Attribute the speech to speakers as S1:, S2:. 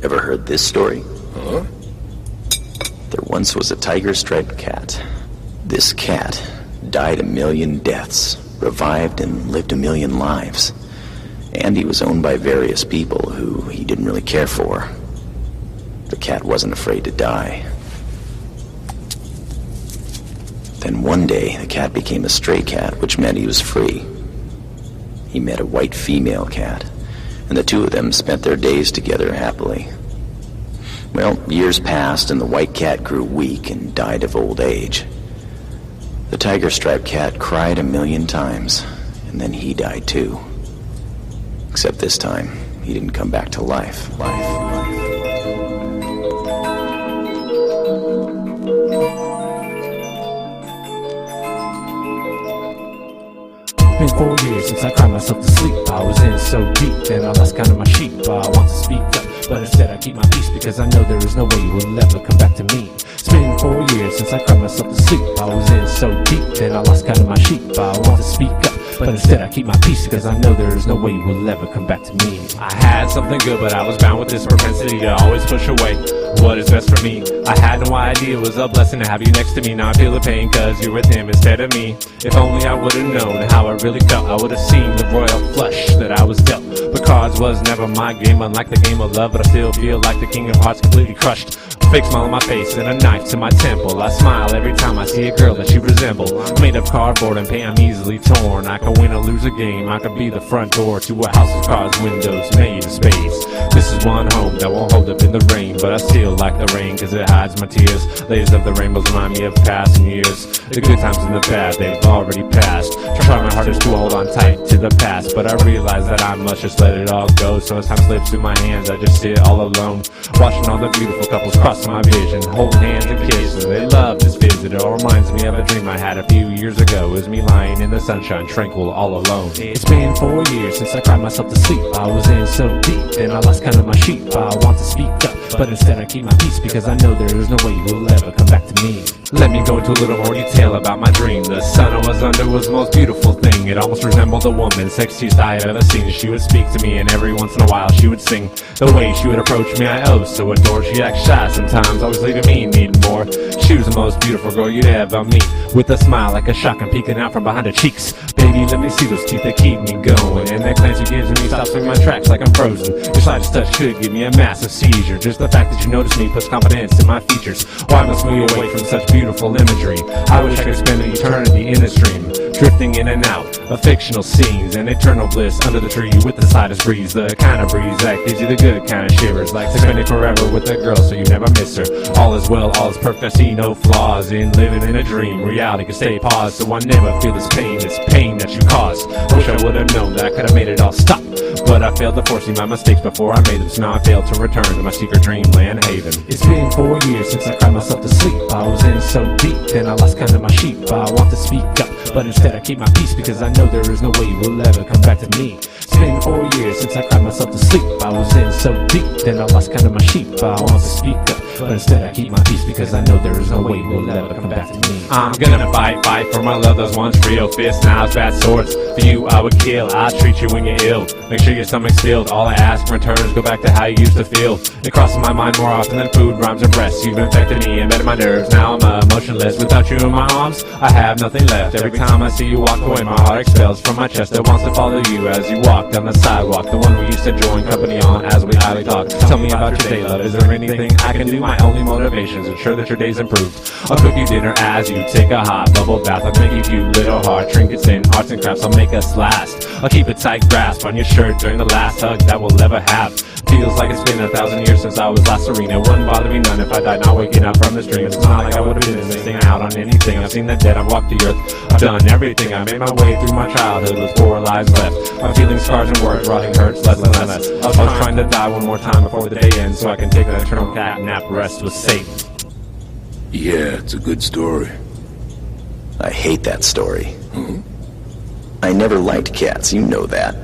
S1: Ever heard this story?
S2: Huh?
S1: There once was a tiger-striped cat. This cat died 1,000,000 deaths, revived and lived 1,000,000 lives. And he was owned by various people who he didn't really care for. The cat wasn't afraid to die. Then one day, the cat became a stray cat, which meant he was free. He met a white female cat, and the two of them spent their days together happily. Well, years passed, and the white cat grew weak and died of old age. The tiger-striped cat cried 1,000,000 times, and then he died too. Except this time, he didn't come back to life.
S3: Been 4 years since I cried myself to sleep. I was in so deep, then I lost count of my sheep. I want to speak up, but instead I keep my peace, because I know there is no way you will ever come back to me. It's been 4 years since I cried myself to sleep. I was in so deep, then I lost count of my sheep. I want to speak up, but instead I keep my peace, because I know there is no way you will ever come back to me. I had something good, but I was bound with this propensity to always push away what is best for me. I had no idea it was a blessing to have you next to me. Now I feel the pain cause you're with him instead of me. If only I would've known how I really felt, I would've seen the royal flush that I was dealt. But cards was never my game, unlike the game of love, but I still feel like the king of hearts completely crushed. Fake smile on my face and a knife to my temple. I smile every time I see a girl that you resemble. Made of cardboard and paint, I'm easily torn. I can win or lose a game, I could be the front door to a house of cards, windows made of space. This is one home that won't hold up in the rain, but I still like the rain cause it hides my tears. Layers of the rainbows remind me of passing years. The good times and the bad, they've already passed. Try my hardest to hold on tight to the past, but I realize that I must just let it all go. So as time slips through my hands, I just sit all alone, watching all the beautiful couples cross my vision, holding hands and kissing. They love this visit. It all reminds me of a dream I had a few years ago. It was me lying in the sunshine, tranquil, all alone. It's been 4 years since I cried myself to sleep. I was in so deep, and I lost count of my sheep. I want to speak up, but instead I keep my peace, because I know there is no way you will ever come back to me. Let me go into a little more detail about my dream. The sun I was under was the most beautiful thing. It almost resembled a woman, sexiest I had ever seen. She would speak to me, and every once in a while she would sing. The way she would approach me I oh so adored. She acts shy sometimes, always leaving me needing more. She was the most beautiful girl you'd ever meet, with a smile like a shotgun peeking out from behind her cheeks. Baby, let me see those teeth that keep me going, and that glance you give to me stops me in my tracks like I'm frozen. Your slightest touch could give me a massive seizure. Just the fact that you notice me puts confidence in my features. Why must we away from such beautiful imagery? I wish I could spend an eternity in a stream, drifting in and out of fictional scenes, and eternal bliss under the tree with the slightest breeze. The kind of breeze that gives you the good kind of shivers, like spending forever with a girl so you never miss her. All is well, all is perfect, I see no flaws in living in a dream. Reality can stay paused, so I never feel this pain that you caused. Wish I would've known that I could've made it all stop, but I failed to foresee my mistakes before I made them. So now I failed to return to my secret dreamland haven. It's been 4 years since I cried myself to sleep. I was in so deep, then I lost count of my sheep. I want to speak up, but instead I keep my peace, because I know there is no way you will ever come back to me. It's been 4 years since I cried myself to sleep. I was in so deep, then I lost count of my sheep. I want to speak up, but instead I keep my peace, because I know there is no way you will ever come back to me. I'm gonna fight for my love, those once real fists, now it's bad swords. For you I would kill, I'll treat you when you're ill, make sure your stomach's filled. All I ask in return is go back to how you used to feel. It crosses my mind more often than food, rhymes, and breasts. You've infected me and bettered my nerves, now I'm emotionless. Without you in my arms, I have nothing left. Every time I see you walk away, my heart expels from my chest. It wants to follow you as you walk down the sidewalk, the one we used to join company on as we idly talk. Tell me about your day, love. Is there anything I can do? My only motivation is ensure that your day's improved. I'll cook you dinner as you take a hot bubble bath. I'll make you cute little heart trinkets and arts and crafts. I'll make us last. I'll keep a tight grasp on your shirt during the last hug that we'll ever have. Feels like it's been 1,000 years since I was last serene. It wouldn't bother me none if I died not waking up from this dream. It's not like I would've been missing out on anything. I've seen the dead, I've walked the earth, I've done everything. I made my way through my childhood with 4 lives left. My feelings, scars, and words rotting hurts less and less. I was trying to die one more time before the day ends, so I can take an eternal cat nap, rest with Satan.
S2: Yeah, it's a good story.
S1: I hate that story. I never liked cats, you know that.